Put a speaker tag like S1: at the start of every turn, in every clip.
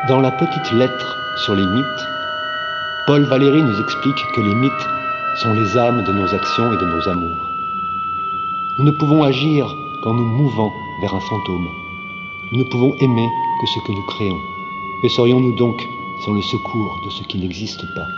S1: Dans la petite lettre sur les mythes, Paul Valéry nous explique que les mythes sont les âmes de nos actions et de nos amours. Nous ne pouvons agir qu'en nous mouvant vers un fantôme. Nous ne pouvons aimer que ce que nous créons. Que serions-nous donc sans le secours de ce qui n'existe pas ?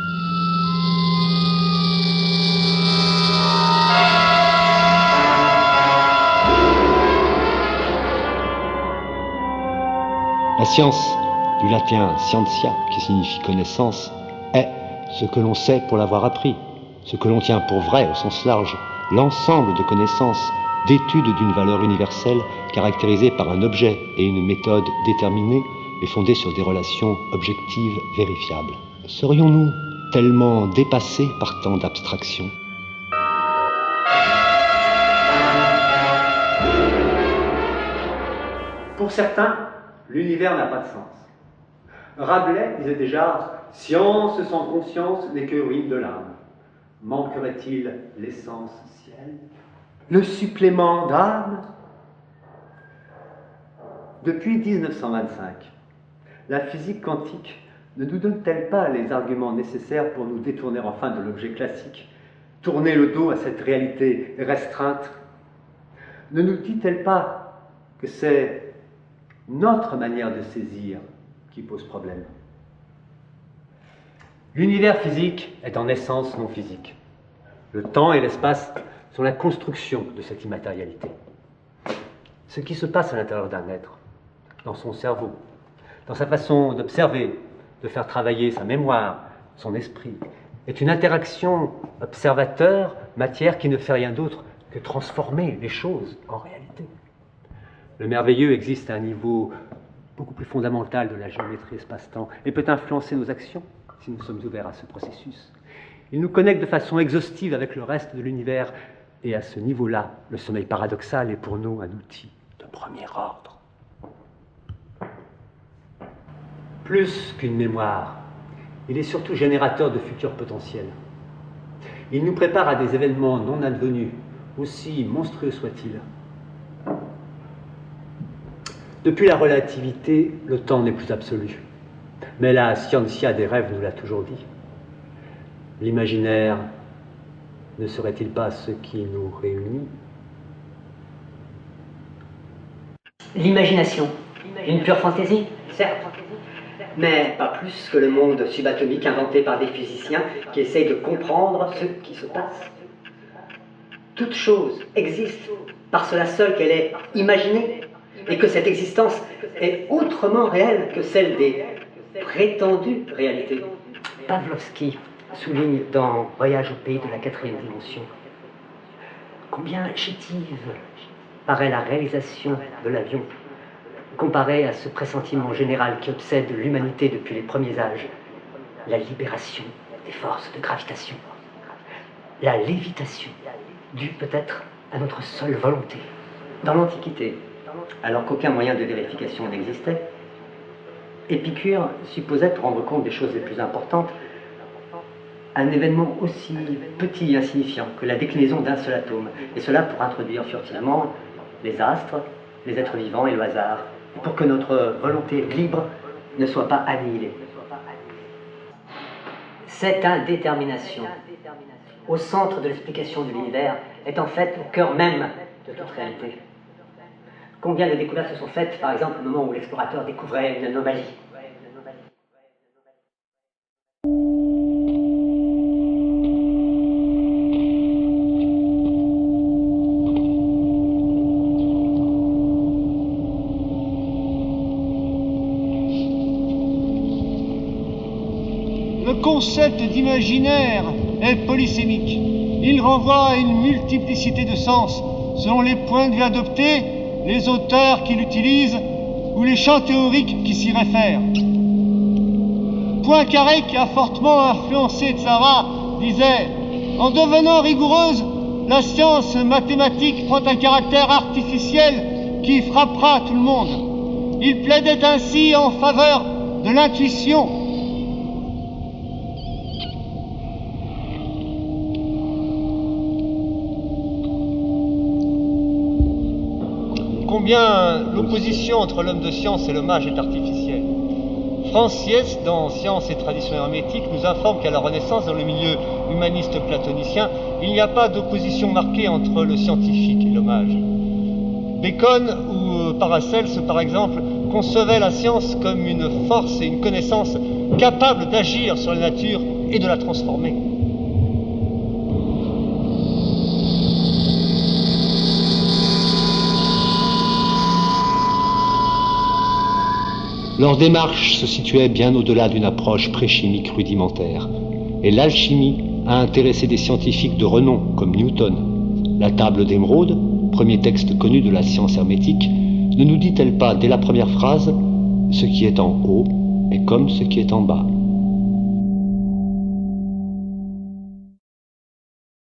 S1: La science, du latin scientia, qui signifie connaissance, est ce que l'on sait pour l'avoir appris, ce que l'on tient pour vrai au sens large, l'ensemble de connaissances, d'études d'une valeur universelle caractérisée par un objet et une méthode déterminée et fondée sur des relations objectives vérifiables. Serions-nous tellement dépassés par tant d'abstractions ?
S2: Pour certains, l'univers n'a pas de sens. Rabelais disait déjà « Science sans conscience n'est que ruine de l'âme. Manquerait-il l'essentiel ? Le supplément d'âme ?» Depuis 1925, la physique quantique ne nous donne-t-elle pas les arguments nécessaires pour nous détourner enfin de l'objet classique, tourner le dos à cette réalité restreinte? Ne nous dit-elle pas que c'est notre manière de saisir qui pose problème? L'univers physique est en essence non physique. Le temps et l'espace sont la construction de cette immatérialité. Ce qui se passe à l'intérieur d'un être, dans son cerveau, dans sa façon d'observer, de faire travailler sa mémoire, son esprit, est une interaction observateur-matière qui ne fait rien d'autre que transformer les choses en réalité. Le merveilleux existe à un niveau beaucoup plus fondamental de la géométrie espace-temps et peut influencer nos actions si nous sommes ouverts à ce processus. Il nous connecte de façon exhaustive avec le reste de l'univers et à ce niveau-là, le sommeil paradoxal est pour nous un outil de premier ordre. Plus qu'une mémoire, il est surtout générateur de futurs potentiels. Il nous prépare à des événements non advenus, aussi monstrueux soient-ils. Depuis la relativité, le temps n'est plus absolu. Mais la scientia des rêves nous l'a toujours dit. L'imaginaire ne serait-il pas ce qui nous réunit?
S3: L'imagination, une pure fantaisie, certes, mais pas plus que le monde subatomique inventé par des physiciens qui essayent de comprendre ce qui se passe. Toute chose existe par cela seul qu'elle est imaginée, et que cette existence est autrement réelle que celle des prétendues réalités. Pavlovsky souligne dans Voyage au pays de la quatrième dimension combien chétive paraît la réalisation de l'avion comparée à ce pressentiment général qui obsède l'humanité depuis les premiers âges, la libération des forces de gravitation, la lévitation, due peut-être à notre seule volonté. Dans l'Antiquité, alors qu'aucun moyen de vérification n'existait, Épicure supposait, pour rendre compte des choses les plus importantes, un événement aussi petit et insignifiant que la déclinaison d'un seul atome, et cela pour introduire furtivement les astres, les êtres vivants et le hasard, pour que notre volonté libre ne soit pas annihilée. Cette indétermination, au centre de l'explication de l'univers, est en fait au cœur même de toute réalité. Combien de découvertes se sont faites, par exemple, au moment où l'explorateur découvrait une anomalie?
S4: Le concept d'imaginaire est polysémique. Il renvoie à une multiplicité de sens selon les points de vue adoptés, les auteurs qui l'utilisent ou les champs théoriques qui s'y réfèrent. Poincaré, qui a fortement influencé Tzara, disait « En devenant rigoureuse, la science mathématique prend un caractère artificiel qui frappera tout le monde. » Il plaidait ainsi en faveur de l'intuition. Combien l'opposition entre l'homme de science et le mage est artificielle. Franciès, dans Science et tradition hermétique, nous informe qu'à la Renaissance, dans le milieu humaniste platonicien, il n'y a pas d'opposition marquée entre le scientifique et l'hommage. Bacon ou Paracelse, par exemple, concevaient la science comme une force et une connaissance capable d'agir sur la nature et de la transformer.
S1: Leur démarche se situait bien au-delà d'une approche préchimique rudimentaire, et l'alchimie a intéressé des scientifiques de renom comme Newton. La table d'émeraude, premier texte connu de la science hermétique, ne nous dit-elle pas dès la première phrase « ce qui est en haut est comme ce qui est en bas ».